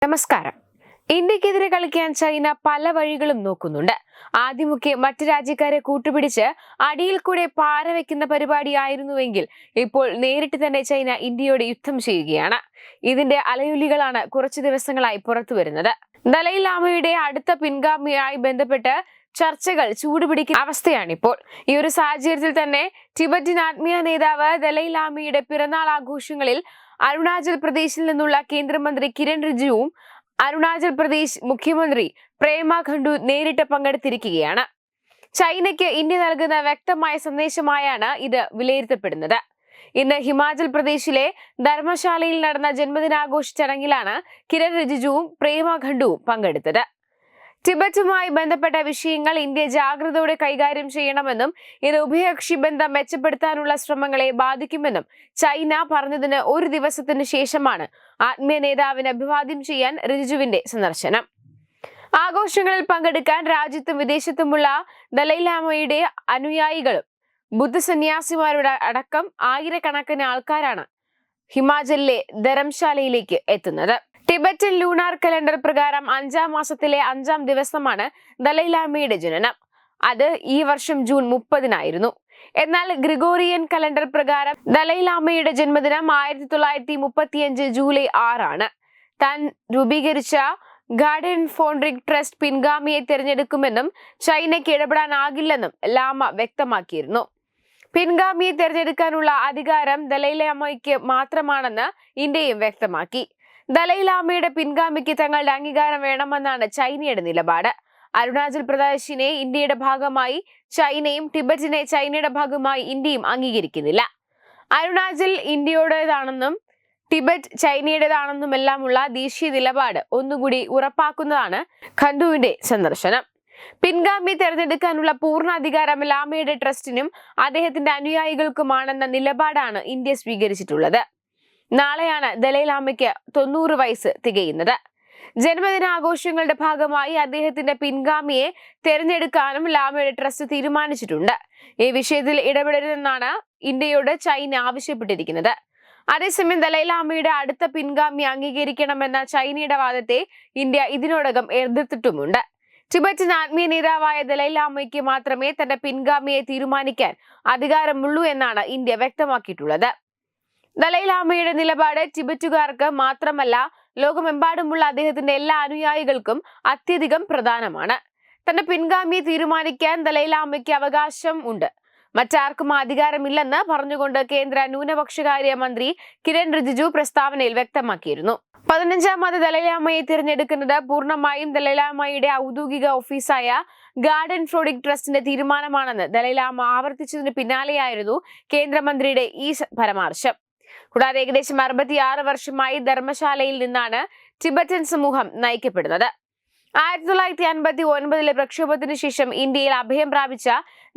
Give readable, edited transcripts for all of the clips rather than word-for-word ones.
നമസ്കാരം. ഇന്ത്യക്കെതിരെ കളിക്കാൻ ചൈന പല വഴികളും നോക്കുന്നുണ്ട്. ആദ്യമൊക്കെ മറ്റു രാജ്യക്കാരെ കൂട്ടുപിടിച്ച് അടിയിൽ കൂടെ പാര വെക്കുന്ന പരിപാടിയായിരുന്നുവെങ്കിൽ ഇപ്പോൾ നേരിട്ട് തന്നെ ചൈന ഇന്ത്യയോട് യുദ്ധം ചെയ്യുകയാണ്. ഇതിന്റെ അലയൊലികളാണ് കുറച്ചു ദിവസങ്ങളായി പുറത്തു വരുന്നത്. ദലൈലാമയുടെ അടുത്ത പിൻഗാമിയായി ബന്ധപ്പെട്ട് ചർച്ചകൾ ചൂടുപിടിക്കുന്ന അവസ്ഥയാണിപ്പോൾ. ഈ ഒരു സാഹചര്യത്തിൽ തന്നെ ടിബറ്റൻ ആത്മീയ നേതാവ് ദലൈലാമയുടെ പിറന്നാൾ ആഘോഷങ്ങളിൽ അരുണാചൽ പ്രദേശിൽ നിന്നുള്ള കേന്ദ്രമന്ത്രി കിരൺ റിജിജുവും അരുണാചൽ പ്രദേശ് മുഖ്യമന്ത്രി പ്രേമ ഖണ്ഡു നേരിട്ട് പങ്കെടുത്തിരിക്കുകയാണ്. ചൈനയ്ക്ക് ഇന്ത്യ നൽകുന്ന വ്യക്തമായ സന്ദേശമായാണ് ഇത് വിലയിരുത്തപ്പെടുന്നത്. ഇന്ന് ഹിമാചൽ പ്രദേശിലെ ധർമ്മശാലയിൽ നടന്ന ജന്മദിനാഘോഷ ചടങ്ങിലാണ് കിരൺ റിജിജുവും പ്രേമ ഖണ്ഡുവും പങ്കെടുത്തത്. ടിബറ്റുമായി ബന്ധപ്പെട്ട വിഷയങ്ങൾ ഇന്ത്യ ജാഗ്രതയോടെ കൈകാര്യം ചെയ്യണമെന്നും ഇത് ഉഭയകക്ഷി ബന്ധം മെച്ചപ്പെടുത്താനുള്ള ശ്രമങ്ങളെ ബാധിക്കുമെന്നും ചൈന പറഞ്ഞതിന് ഒരു ദിവസത്തിന് ശേഷമാണ് ആത്മീയ നേതാവിനെ അഭിവാദ്യം ചെയ്യാൻ റിജിജുവിന്റെ സന്ദർശനം. ആഘോഷങ്ങളിൽ പങ്കെടുക്കാൻ രാജ്യത്തും വിദേശത്തുമുള്ള ദലൈലാമയുടെ അനുയായികളും ബുദ്ധസന്യാസിമാരുടെ അടക്കം ആയിരക്കണക്കിന് ആൾക്കാരാണ് ഹിമാചലിലെ ധരംശാലയിലേക്ക് എത്തുന്നത്. ടിബറ്റൻ ലൂണാർ കലണ്ടർ പ്രകാരം 5-ാം മാസത്തിലെ 5-ാം ദിവസമാണ് ദലൈലാമയുടെ ജനനം. അത് ഈ വർഷം ജൂൺ 30-നായിരുന്നു. എന്നാൽ ഗ്രിഗോറിയൻ കലണ്ടർ പ്രകാരം ദലൈലാമയുടെ ജന്മദിനം 1935 ജൂലൈ 6-ആണ്. താൻ രൂപീകരിച്ച ഗാർഡൻ ഫോൺറിക് ട്രസ്റ്റ് പിൻഗാമിയെ തിരഞ്ഞെടുക്കുമെന്നും ചൈനയ്ക്ക് ഇടപെടാനാകില്ലെന്നും ലാമ വ്യക്തമാക്കിയിരുന്നു. പിൻഗാമിയെ തിരഞ്ഞെടുക്കാനുള്ള അധികാരം ദലൈലാമയ്ക്ക് മാത്രമാണെന്ന് ഇന്ത്യയും വ്യക്തമാക്കി. ദലൈലാമയുടെ പിൻഗാമിക്ക് തങ്ങളുടെ അംഗീകാരം വേണമെന്നാണ് ചൈനയുടെ നിലപാട്. അരുണാചൽ പ്രദേശിനെ ഇന്ത്യയുടെ ഭാഗമായി ചൈനയും ടിബറ്റിനെ ചൈനയുടെ ഭാഗമായി ഇന്ത്യയും അംഗീകരിക്കുന്നില്ല. അരുണാചൽ ഇന്ത്യയുടേതാണെന്നും ടിബറ്റ് ചൈനയുടേതാണെന്നുമെല്ലാമുള്ള ദേശീയ നിലപാട് ഒന്നുകൂടി ഉറപ്പാക്കുന്നതാണ് ഖണ്ഡുവിന്റെ സന്ദർശനം. പിൻഗാമി തെരഞ്ഞെടുക്കാനുള്ള പൂർണ്ണ അധികാരം ലാമയുടെ ട്രസ്റ്റിനും അദ്ദേഹത്തിന്റെ അനുയായികൾക്കുമാണെന്ന നിലപാടാണ് ഇന്ത്യ സ്വീകരിച്ചിട്ടുള്ളത്. നാളെയാണ് ദലൈലാമയ്ക്ക് 90 വയസ്സ് തികയുന്നത്. ജന്മദിനാഘോഷങ്ങളുടെ ഭാഗമായി അദ്ദേഹത്തിന്റെ പിൻഗാമിയെ തെരഞ്ഞെടുക്കാനും ലാമയുടെ ട്രസ്റ്റ് തീരുമാനിച്ചിട്ടുണ്ട്. ഈ വിഷയത്തിൽ ഇടപെടരുതെന്നാണ് ഇന്ത്യയോട് ചൈന ആവശ്യപ്പെട്ടിരിക്കുന്നത്. അതേസമയം ദലൈലാമയുടെ അടുത്ത പിൻഗാമി അംഗീകരിക്കണമെന്ന ചൈനയുടെ വാദത്തെ ഇന്ത്യ ഇതിനോടകം എതിർത്തിട്ടുമുണ്ട്. ടിബറ്റൻ ആത്മീയ നേതാവായ ദലൈലാമയ്ക്ക് മാത്രമേ തന്റെ പിൻഗാമിയെ തീരുമാനിക്കാൻ അധികാരമുള്ളൂ എന്നാണ് ഇന്ത്യ വ്യക്തമാക്കിയിട്ടുള്ളത്. ദലൈലാമയുടെ നിലപാട് ടിബറ്റുകാർക്ക് മാത്രമല്ല ലോകമെമ്പാടുമുള്ള അദ്ദേഹത്തിന്റെ എല്ലാ അനുയായികൾക്കും അത്യധികം പ്രധാനമാണ്. തന്റെ പിൻഗാമിയെ തീരുമാനിക്കാൻ ദലൈലാമയ്ക്ക് അവകാശം ഉണ്ട്, മറ്റാർക്കും അധികാരമില്ലെന്ന് പറഞ്ഞുകൊണ്ട് കേന്ദ്ര ന്യൂനപക്ഷകാര്യ മന്ത്രി കിരൺ റിജിജു പ്രസ്താവനയിൽ വ്യക്തമാക്കിയിരുന്നു. 15ാമത് ദലൈലാമയെ തിരഞ്ഞെടുക്കുന്നത് പൂർണ്ണമായും ദലൈലാമയുടെ ഔദ്യോഗിക ഓഫീസായ ഗാർഡൻ ഫോൺറിക് ട്രസ്റ്റിന്റെ തീരുമാനമാണെന്ന് ദലൈലാമ ആവർത്തിച്ചതിന് പിന്നാലെയായിരുന്നു കേന്ദ്രമന്ത്രിയുടെ ഈ പരാമർശം. കൂടാതെ ഏകദേശം 66 വർഷമായി ധർമ്മശാലയിൽ നിന്നാണ് ടിബറ്റൻ സമൂഹം നയിക്കപ്പെടുന്നത്. 1959 പ്രക്ഷോഭത്തിന് ശേഷം ഇന്ത്യയിൽ അഭയം പ്രാപിച്ച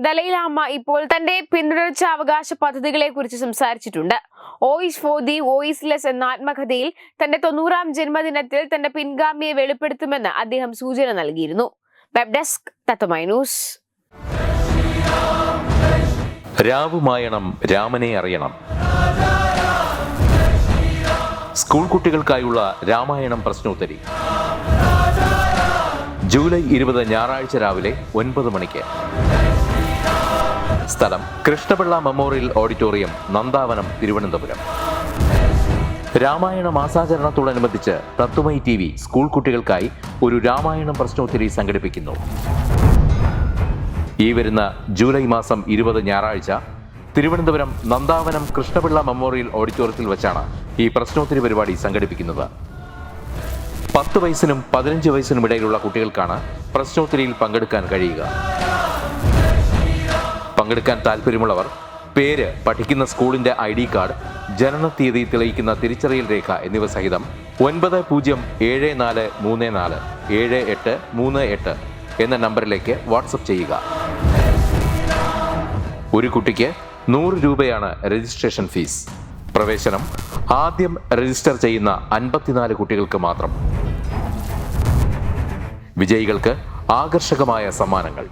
ദലൈലാമ ഇപ്പോൾ തന്റെ പിന്തുടർച്ചാവകാശ പദ്ധതികളെ കുറിച്ച് സംസാരിച്ചിട്ടുണ്ട്. വോയിസ് ഫോർ ദി വോയിസ്ലെസ് എന്ന ആത്മകഥയിൽ തന്റെ 90-ാം ജന്മദിനത്തിൽ തന്റെ പിൻഗാമിയെ വെളിപ്പെടുത്തുമെന്ന് അദ്ദേഹം സൂചന നൽകിയിരുന്നു. വെബ് ഡെസ്ക് തത്വമൈ ന്യൂസ്. രാവുമായണം രാമനെ അറിയണം. സ്കൂൾ കുട്ടികൾക്കായുള്ള രാമായണം പ്രശ്നോത്തരി ജൂലൈ 20 ഞായറാഴ്ച രാവിലെ 9 മണിക്ക്. സ്ഥലം കൃഷ്ണപിള്ള മെമ്മോറിയൽ ഓഡിറ്റോറിയം, നന്ദാവനം, തിരുവനന്തപുരം. രാമായണ മാസാചരണത്തോടനുബന്ധിച്ച് തത്വമൈ TV സ്കൂൾ കുട്ടികൾക്കായി ഒരു രാമായണം പ്രശ്നോത്തരി സംഘടിപ്പിക്കുന്നു. ഈ വരുന്ന ജൂലൈ മാസം 20 ഞായറാഴ്ച തിരുവനന്തപുരം നന്ദാവനം കൃഷ്ണപിള്ള മെമ്മോറിയൽ ഓഡിറ്റോറിയത്തിൽ വെച്ചാണ് ഈ പ്രശ്നോത്തരി പരിപാടി സംഘടിപ്പിക്കുന്നത്. 10 വയസ്സിനും 15 വയസ്സിനും ഇടയിലുള്ള കുട്ടികൾക്കാണ് പ്രശ്നോത്തരിയിൽ പങ്കെടുക്കാൻ കഴിയുക. പങ്കെടുക്കാൻ താല്പര്യമുള്ളവർ പേര്, പഠിക്കുന്ന സ്കൂളിന്റെ ID കാർഡ്, ജനനത്തീയതി തെളിയിക്കുന്ന തിരിച്ചറിയൽ രേഖ എന്നിവ സഹിതം 9034347838 എന്ന നമ്പറിലേക്ക് വാട്സപ്പ് ചെയ്യുക. ഒരു കുട്ടിക്ക് 100 രൂപയാണ് രജിസ്ട്രേഷൻ ഫീസ്. പ്രവേശനം ആദ്യം രജിസ്റ്റർ ചെയ്യുന്ന 54 കുട്ടികൾക്ക് മാത്രം. വിജയികൾക്ക് ആകർഷകമായ സമ്മാനങ്ങൾ.